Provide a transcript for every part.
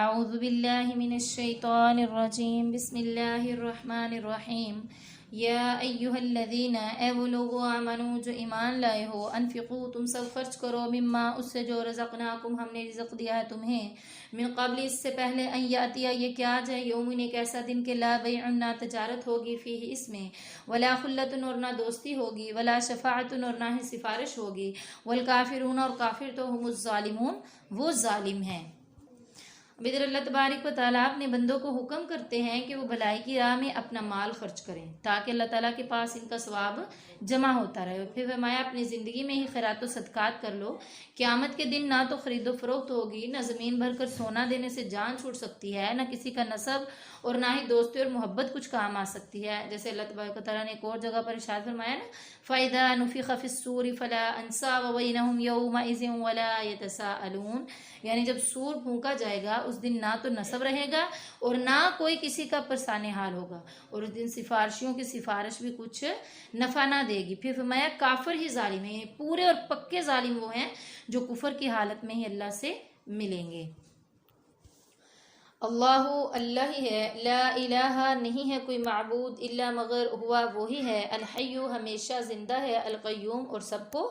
اعوذ باللہ من الشیطان الرجیم بسم اللہ الرحمن الرحیم یا ایہا الذین اے وہ لوگو آمنو جو ایمان لائے ہو انفقو تم سب خرچ کرو مما اس سے جو رزقناکم ہم نے رزق دیا ہے تمہیں من قبل اس سے پہلے ان یاتیا یہ کیا جائے یومن ایک ایسا دن کہ لا بیع نہ تجارت ہوگی فیہ اس میں ولا خلۃ اور نہ دوستی ہوگی ولا شفاعت اور نہ ہی سفارش ہوگی والکافرون اور کافر تو ہم الظالمون وہ ظالم ہیں۔ ادھر اللہ تبارک و تعالیٰ اپنے بندوں کو حکم کرتے ہیں کہ وہ بھلائی کی راہ میں اپنا مال خرچ کریں تاکہ اللہ تعالیٰ کے پاس ان کا ثواب جمع ہوتا رہے۔ پھر فرمایا اپنی زندگی میں ہی خیرات و صدقات کر لو، قیامت کے دن نہ تو خرید و فروخت ہوگی، نہ زمین بھر کر سونا دینے سے جان چھوٹ سکتی ہے، نہ کسی کا نسب اور نہ ہی دوستی اور محبت کچھ کام آ سکتی ہے۔ جیسے اللہ تبارک و تعالیٰ نے ایک اور جگہ پر ارشاد فرمایا نا فَإِذَا نُفِخَ فِي الصُّورِ فَلَا أَنْسَابَ بَيْنَهُمْ يَوْمَئِذٍ وَلَا يَتَسَاءَلُونَ، یعنی جب سور پھونکا جائے گا اس دن نہ تو نسب رہے گا اور نہ کوئی کسی کا پرسان حال ہوگا، اور اس دن سفارشیوں کی سفارش بھی کچھ نفع نہ دے گی۔ پھر فرمایا کافر ہی ظالم ہیں، پورے اور پکے ظالم وہ ہیں جو کفر کی حالت میں ہی اللہ سے ملیں گے۔ اللہ اللہ ہی ہے، لا الہ نہیں ہے کوئی معبود الا مگر ہوا وہی ہے، الحی ہمیشہ زندہ ہے، القیوم اور سب کو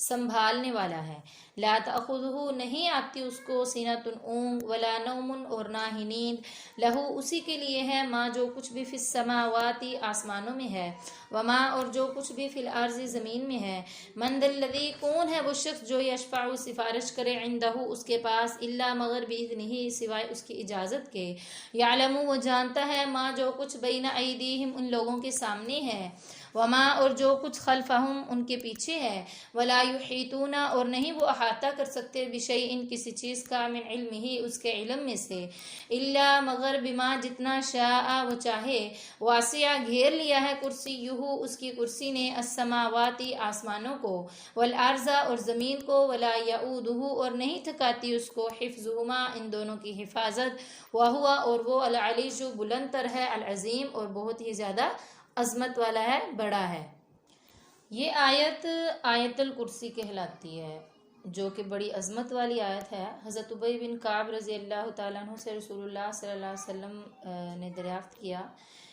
سنبھالنے والا ہے۔ لا تأخذہ نہیں آتی اس کو سینۃ اونگ ولا نوم اور نہ ہی نیند، لہو اسی کے لیے ہے ما جو کچھ بھی فی السماوات آسمانوں میں ہے، وما اور جو کچھ بھی فی الارض زمین میں ہے، من ذا الذی کون ہے وہ شخص جو یشفع سفارش کرے عندہ اس کے پاس، الا مگر باذنہ سوائے اس کی اجازت کے، یعلم وہ جانتا ہے ما جو کچھ بین ایدیہم ان لوگوں کے سامنے ہے، وما اور جو کچھ خلفہم ان کے پیچھے ہے، ولا یحیطون اور نہیں وہ احاطہ کر سکتے بشیء کسی چیز کا من علمہ اس کے علم میں سے، الا مگر بما جتنا شاء وہ چاہے، واسع گھیر لیا ہے کرسیہ اس کی کرسی نے السماوات آسمانوں کو، والارض اور زمین کو، ولا یعودہ اور نہیں تھکاتی اس کو حفظہما ان دونوں کی حفاظت، وہو اور وہ العلی جو بلند تر ہے، العظیم اور بہت ہی زیادہ عظمت والا ہے، بڑا ہے۔ یہ آیت آیت الکرسی کہلاتی ہے جو کہ بڑی عظمت والی آیت ہے۔ حضرت ابی بن کعب رضی اللہ تعالیٰ عنہ سے رسول اللہ صلی اللہ علیہ وسلم نے دریافت کیا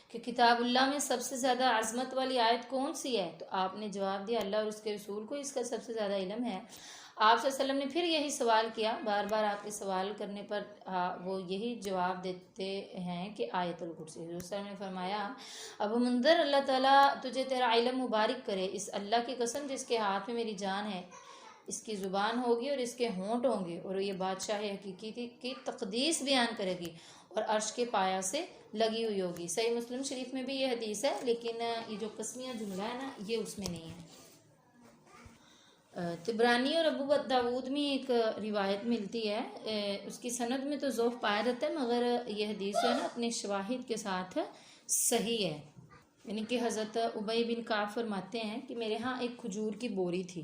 کہ کتاب اللہ میں سب سے زیادہ عظمت والی آیت کون سی ہے؟ تو آپ نے جواب دیا اللہ اور اس کے رسول کو اس کا سب سے زیادہ علم ہے۔ آپ صلی اللہ علیہ وسلم نے پھر یہی سوال کیا، بار بار آپ کے سوال کرنے پر وہ یہی جواب دیتے ہیں کہ آیت الکرسی۔ حضور صلی اللہ علیہ وسلم نے فرمایا ابو منذر اللہ تعالیٰ تجھے تیرا علم مبارک کرے، اس اللہ کی قسم جس کے ہاتھ میں میری جان ہے، اس کی زبان ہوگی اور اس کے ہونٹ ہوں گے اور یہ بادشاہ حقیقی کی تقدیس بیان کرے گی اور عرش کے پایا سے لگی ہوئی ہوگی۔ صحیح مسلم شریف میں بھی یہ حدیث ہے، لیکن یہ جو قسمیہ جملہ ہے نا یہ اس میں نہیں ہے۔ طبرانی اور ابو داود میں ایک روایت ملتی ہے، اس کی سند میں تو ضعف پایا جاتا ہے مگر یہ حدیث ہے نا اپنے شواہد کے ساتھ صحیح ہے۔ یعنی کہ حضرت ابی بن کعب فرماتے ہیں کہ میرے ہاں ایک کھجور کی بوری تھی،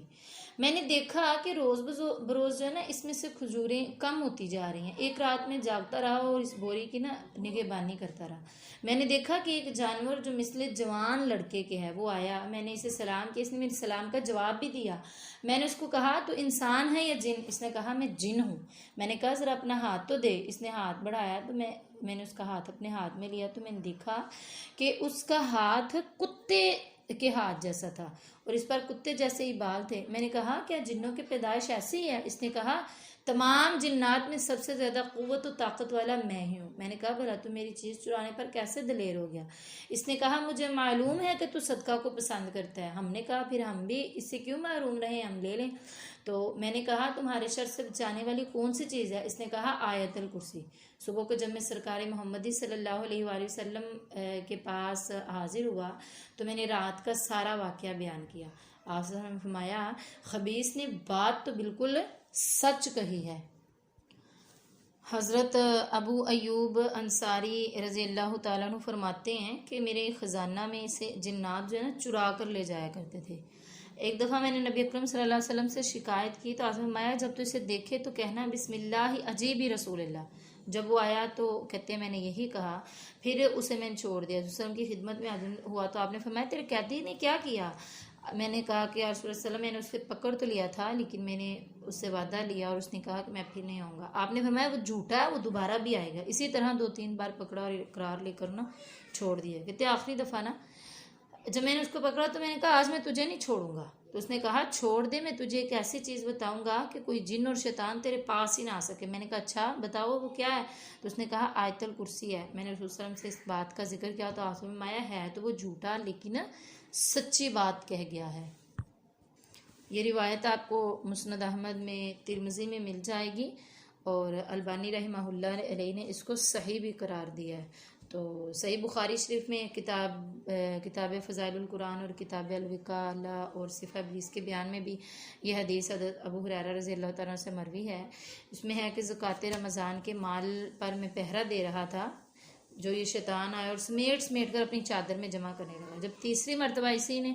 میں نے دیکھا کہ روز بروز جو ہے نا اس میں سے کھجوریں کم ہوتی جا رہی ہیں۔ ایک رات میں جاگتا رہا اور اس بوری کی نا نگہبانی کرتا رہا، میں نے دیکھا کہ ایک جانور جو مثل جوان لڑکے کے ہے وہ آیا، میں نے اسے سلام کیا، اس نے میرے سلام کا جواب بھی دیا، میں نے اس کو کہا تو انسان ہے یا جن؟ اس نے کہا میں جن ہوں۔ میں نے کہا ذرا اپنا ہاتھ تو دے، اس نے ہاتھ بڑھایا تو میں نے اس کا ہاتھ اپنے ہاتھ میں لیا تو میں نے دیکھا کہ اس کا ہاتھ کتے کے ہاتھ جیسا تھا اور اس پر کتے جیسے ہی بال تھے۔ میں نے کہا کیا جنوں کی پیدائش ایسی ہے؟ اس نے کہا تمام جنات میں سب سے زیادہ قوت و طاقت والا میں ہی ہوں۔ میں نے کہا بھلا تو میری چیز چرانے پر کیسے دلیر ہو گیا؟ اس نے کہا مجھے معلوم ہے کہ تو صدقہ کو پسند کرتا ہے۔ ہم نے کہا پھر ہم بھی اس سے کیوں محروم رہے، ہم لے لیں۔ تو میں نے کہا تمہارے شر سے بچانے والی کون سی چیز ہے؟ اس نے کہا آیت الکرسی۔ صبح کو جب میں سرکار محمدی صلی اللہ علیہ وآلہ وسلم کے پاس حاضر ہوا تو میں نے رات کا سارا واقعہ بیان کیا۔ آپ سے ہمیں فرمایا خبیث نے بات تو بالکل سچ کہی ہے۔ حضرت ابو ایوب انصاری رضی اللہ تعالیٰ عنہ فرماتے ہیں کہ میرے خزانہ میں سے جنات جو ہے نا چرا کر لے جایا کرتے تھے۔ ایک دفعہ میں نے نبی اکرم صلی اللہ علیہ وسلم سے شکایت کی تو آپ نے فرمایا جب تو اسے دیکھے تو کہنا بسم اللہ عجیبی رسول اللہ۔ جب وہ آیا تو کہتے ہیں میں نے یہی کہا، پھر اسے میں نے چھوڑ دیا۔ وسلم کی خدمت میں حاضر ہوا تو آپ نے فرمایا تیرے قیدی نے کیا کیا؟ میں نے کہا کہ یا رسول اللہ صلی اللہ علیہ وسلم میں نے اسے پکڑ تو لیا تھا لیکن میں نے اس سے وعدہ لیا اور اس نے کہا کہ میں پھر نہیں آؤں گا. آپ نے فرمایا وہ جھوٹا ہے، وہ دوبارہ بھی آئے گا. اسی طرح 2-3 بار پکڑا اور اقرار لے کر نا چھوڑ دیا. کہتے آخری دفعہ نا جب میں نے اس کو پکڑا تو میں نے کہا آج میں تجھے نہیں چھوڑوں گا. تو اس نے کہا چھوڑ دے، میں تجھے ایک ایسی چیز بتاؤں گا کہ کوئی جن اور شیطان تیرے پاس ہی نہ آ سکے. میں نے کہا اچھا بتاؤ وہ کیا ہے؟ تو اس نے کہا آیت الکرسی ہے. میں نے رسول صلی اللہ علیہ وسلم سے اس بات کا ذکر کیا تو آنسو میں آیا ہے تو وہ جھوٹا لیکن سچی بات کہہ گیا ہے. یہ روایت آپ کو مسند احمد میں، ترمذی میں مل جائے گی، اور البانی رحمہ اللہ علیہ نے اس کو صحیح بھی قرار دیا ہے. تو صحیح بخاری شریف میں کتاب فضائل القرآن اور کتاب الوقالہ اور صفہ ابلیس کے بیان میں بھی یہ حدیث حضرت ابو ہریرہ رضی اللہ تعالیٰ سے مروی ہے. اس میں ہے کہ زکوٰۃ رمضان کے مال پر میں پہرا دے رہا تھا، جو یہ شیطان آیا اور سمیٹ کر اپنی چادر میں جمع کرنے لگا. جب تیسری مرتبہ اسی نے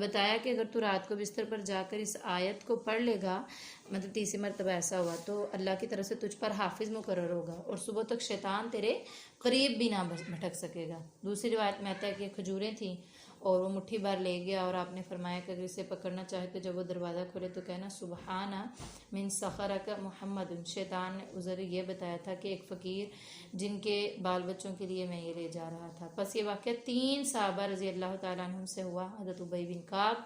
بتایا کہ اگر تو رات کو بستر پر جا کر اس آیت کو پڑھ لے گا، مطلب تیسری مرتبہ ایسا ہوا تو اللہ کی طرف سے تجھ پر حافظ مقرر ہوگا اور صبح تک شیطان تیرے قریب بھی نہ بھٹک سکے گا. دوسری روایت میں آتا ہے کہ کھجوریں تھیں اور وہ مٹھی بھر لے گیا اور آپ نے فرمایا کہ اگر اسے پکڑنا چاہے تو جب وہ دروازہ کھولے تو کہنا سبحانہ من سخرک محمد. شیطان نے عذر یہ بتایا تھا کہ ایک فقیر جن کے بال بچوں کے لیے میں یہ لے جا رہا تھا. پس یہ واقعہ 3 صحابہ رضی اللہ تعالیٰ عنہم سے ہوا، حضرت ابی بن کعب،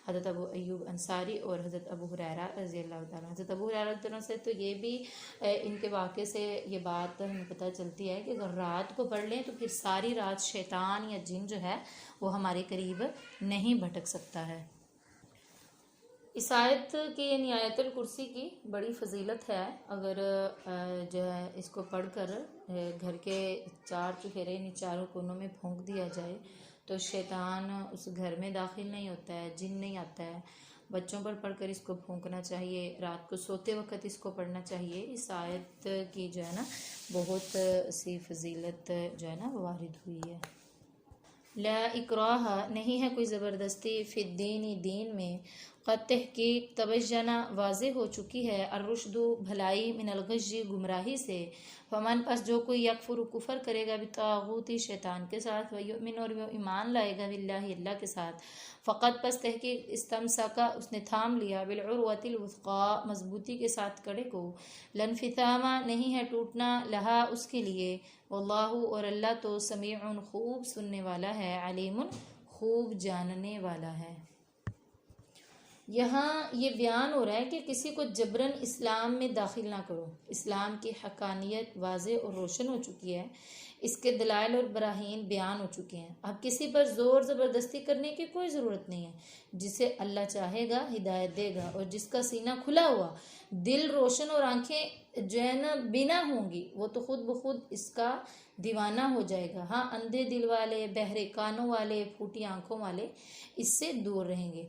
حضرت ابو ایوب انصاری اور حضرت ابو ہریرہ رضی اللہ تعالیٰ. حضرت ابو ہریرہ رضی اللہ سے تو یہ بھی ان کے واقعے سے یہ بات ہمیں پتہ چلتی ہے کہ اگر رات کو پڑھ لیں تو پھر ساری رات شیطان یا جن جو ہے وہ ہمارے قریب نہیں بھٹک سکتا ہے. اس آیت کی یعنی آیت الکرسی کی بڑی فضیلت ہے. اگر جو ہے اس کو پڑھ کر گھر کے 4 چفیرے یعنی چاروں کونوں میں پھونک دیا جائے تو شیطان اس گھر میں داخل نہیں ہوتا ہے، جن نہیں آتا ہے. بچوں پر پڑھ کر اس کو پھونکنا چاہیے، رات کو سوتے وقت اس کو پڑھنا چاہیے. اس آیت کی جو ہے نا بہت سی فضیلت جو ہے نا وارد ہوئی ہے. لا اکراہ نہیں ہے کوئی زبردستی فی الدین دین میں، قد تحقیق تبینہ واضح ہو چکی ہے، الرشد بھلائی من الغی گمراہی سے. فمن پس جو کوئی یکفر کفر کرے گا بالطاغوت شیطان کے ساتھ، ویؤمن اور وہ ایمان لائے گا باللہ اللہ کے ساتھ، فقط پس تحقیق استمسکا اس نے تھام لیا بالعروۃ الوثقی مضبوطی کے ساتھ کڑے کو، لانفصام نہیں ہے ٹوٹنا لہا اس کے لیے، واللہ اور اللہ تو سمیع خوب سننے والا ہے، علیم خوب جاننے والا ہے. یہاں یہ بیان ہو رہا ہے کہ کسی کو جبراً اسلام میں داخل نہ کرو. اسلام کی حقانیت واضح اور روشن ہو چکی ہے، اس کے دلائل اور براہین بیان ہو چکے ہیں. اب کسی پر زور زبردستی کرنے کی کوئی ضرورت نہیں ہے. جسے اللہ چاہے گا ہدایت دے گا، اور جس کا سینہ کھلا ہوا، دل روشن اور آنکھیں جو ہے نا بینا ہوں گی، وہ تو خود بخود اس کا دیوانہ ہو جائے گا. ہاں اندھے دل والے، بہرے کانوں والے، پھوٹی آنکھوں والے اس سے دور رہیں گے.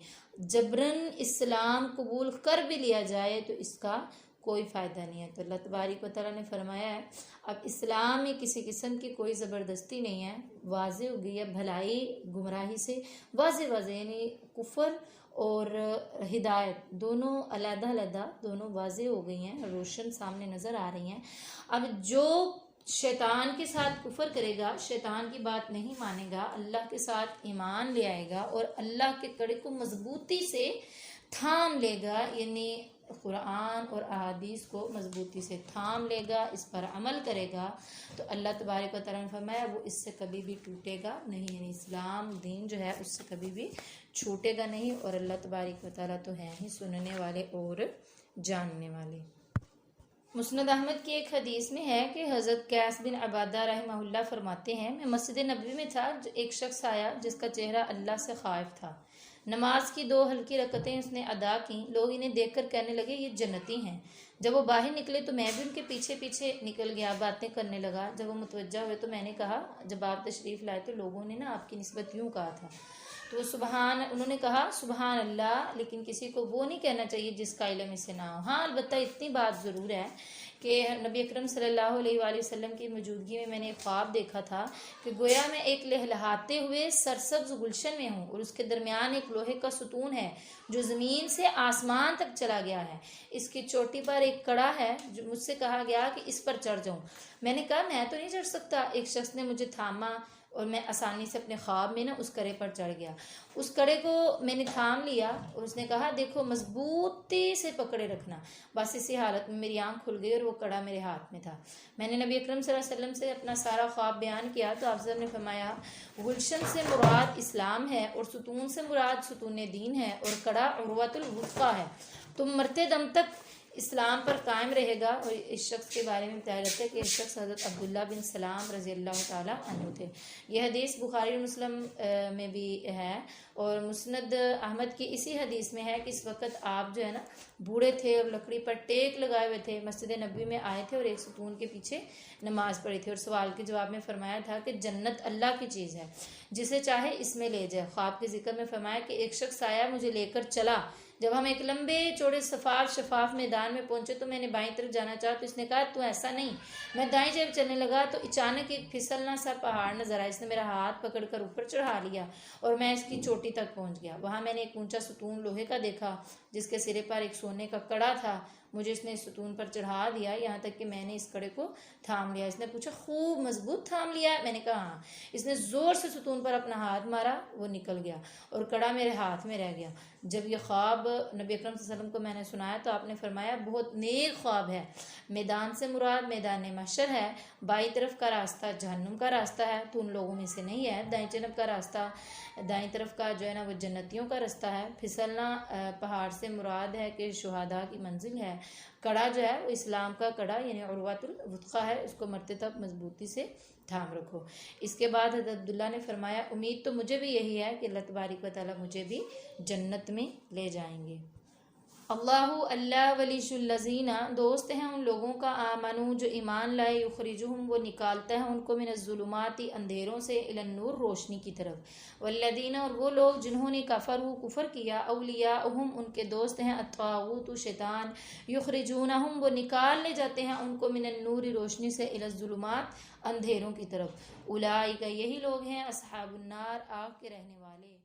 جبراً اسلام قبول کر بھی لیا جائے تو اس کا کوئی فائدہ نہیں ہے. تو اللہ تبارک و تعالیٰ نے فرمایا ہے اب اسلام میں کسی قسم کی کوئی زبردستی نہیں ہے. واضح ہو گئی ہے بھلائی گمراہی سے، واضح یعنی کفر اور ہدایت دونوں علیحدہ علیحدہ دونوں واضح ہو گئی ہیں، روشن سامنے نظر آ رہی ہیں. اب جو شیطان کے ساتھ کفر کرے گا، شیطان کی بات نہیں مانے گا، اللہ کے ساتھ ایمان لے آئے گا اور اللہ کے کڑے کو مضبوطی سے تھام لے گا، یعنی قرآن اور احادیث کو مضبوطی سے تھام لے گا، اس پر عمل کرے گا، تو اللہ تبارک و تعالیٰ نے فرمایا وہ اس سے کبھی بھی ٹوٹے گا نہیں. یعنی اسلام دین جو ہے اس سے کبھی بھی چھوٹے گا نہیں، اور اللہ تبارک و تعالیٰ تو ہیں ہی سننے والے اور جاننے والے. مسند احمد کی ایک حدیث میں ہے کہ حضرت قیس بن عبادہ رحمہ اللہ فرماتے ہیں میں مسجد نبوی میں تھا، ایک شخص آیا جس کا چہرہ اللہ سے خائف تھا. نماز کی 2 ہلکی رکعتیں اس نے ادا کیں. لوگ انہیں دیکھ کر کہنے لگے یہ جنتی ہیں. جب وہ باہر نکلے تو میں بھی ان کے پیچھے پیچھے نکل گیا، باتیں کرنے لگا. جب وہ متوجہ ہوئے تو میں نے کہا جب آپ تشریف لائے تو لوگوں نے نا آپ کی نسبت یوں کہا تھا. تو انہوں نے کہا سبحان اللہ، لیکن کسی کو وہ نہیں کہنا چاہیے جس کا علم اسے نہ ہو. ہاں البتہ اتنی بات ضرور ہے کہ نبی اکرم صلی اللہ علیہ وآلہ وسلم کی موجودگی میں نے ایک خواب دیکھا تھا کہ گویا میں ایک لہلہاتے ہوئے سرسبز گلشن میں ہوں اور اس کے درمیان ایک لوہے کا ستون ہے جو زمین سے آسمان تک چلا گیا ہے. اس کی چوٹی پر ایک کڑا ہے جو مجھ سے کہا گیا کہ اس پر چڑھ جاؤں. میں نے کہا میں تو نہیں چڑھ سکتا. ایک شخص نے مجھے تھاما اور میں آسانی سے اپنے خواب میں نا اس کڑے پر چڑھ گیا. اس کڑے کو میں نے تھام لیا اور اس نے کہا دیکھو مضبوطی سے پکڑے رکھنا. بس اسی حالت میں میری آنکھ کھل گئی اور وہ کڑا میرے ہاتھ میں تھا. میں نے نبی اکرم صلی اللہ علیہ وسلم سے اپنا سارا خواب بیان کیا تو آپ صلی اللہ علیہ وسلم نے فرمایا گلشن سے مراد اسلام ہے اور ستون سے مراد ستون دین ہے اور کڑا عروۃ الوثقیٰ ہے. تم مرتے دم تک اسلام پر قائم رہے گا. اور اس شخص کے بارے میں بتایا جاتا ہے کہ اس شخص حضرت عبداللہ بن سلام رضی اللہ تعالیٰ عنہ تھے. یہ حدیث بخاری اور مسلم میں بھی ہے اور مسند احمد کی اسی حدیث میں ہے کہ اس وقت آپ جو ہے نا بوڑھے تھے اور لکڑی پر ٹیک لگائے ہوئے تھے. مسجد نبوی میں آئے تھے اور ایک ستون کے پیچھے نماز پڑھی تھی اور سوال کے جواب میں فرمایا تھا کہ جنت اللہ کی چیز ہے, جسے چاہے اس میں لے جائے. خواب کے ذکر میں فرمایا کہ ایک شخص آیا مجھے لے کر چلا. جب ہم ایک لمبے چوڑے شفاف میدان میں پہنچے تو میں نے بائیں طرف جانا چاہا تو اس نے کہا تو ایسا نہیں. میں دائیں جانب چلنے لگا تو اچانک ایک پھسلنا سا پہاڑ نظر آیا. اس نے میرا ہاتھ پکڑ کر اوپر چڑھا لیا اور میں اس کی چوٹی تک پہنچ گیا. وہاں میں نے ایک اونچا ستون لوہے کا دیکھا جس کے سرے پر ایک سونے کا کڑا تھا. مجھے اس نے اس ستون پر چڑھا دیا یہاں تک کہ میں نے اس کڑے کو تھام لیا. اس نے پوچھا خوب مضبوط تھام لیا ہے؟ میں نے کہا ہاں. اس نے زور سے ستون پر اپنا ہاتھ مارا, وہ نکل گیا اور کڑا میرے ہاتھ میں رہ گیا. جب یہ خواب نبی اکرم صلی اللہ علیہ وسلم کو میں نے سنایا تو آپ نے فرمایا بہت نیک خواب ہے. میدان سے مراد میدان محشر ہے. بائیں طرف کا راستہ جہنم کا راستہ ہے, تو ان لوگوں میں سے نہیں ہے. دائیں جانب کا راستہ, دائیں طرف کا جو ہے نا وہ جنتیوں کا راستہ ہے. پھسلنا پہاڑ سے مراد ہے کہ شہداء کی منزل ہے. کڑا جو ہے وہ اسلام کا کڑا یعنی عروۃ الوثقیٰ ہے, اس کو مرتے تک مضبوطی سے تھام رکھو. اس کے بعد حضرت عبداللہ نے فرمایا امید تو مجھے بھی یہی ہے کہ اللہ تبارک و تعالیٰ مجھے بھی جنت میں لے جائیں گے. اللہ ولی الذین, دوست ہیں ان لوگوں کا, آمنو جو ایمان لائے, یخرجہم وہ نکالتا ہے ان کو, من الظلمات اندھیروں سے, الی النور روشنی کی طرف. والذین اور وہ لوگ جنہوں نے کفر کیا, اولیاءہم ان کے دوست ہیں, الطاغوت شیطان, یخرجونہم وہ نکال لے جاتے ہیں ان کو, من النور روشنی سے, الی الظلمات اندھیروں کی طرف. اولئک یہی لوگ ہیں, اصحاب النار آگ کے رہنے والے.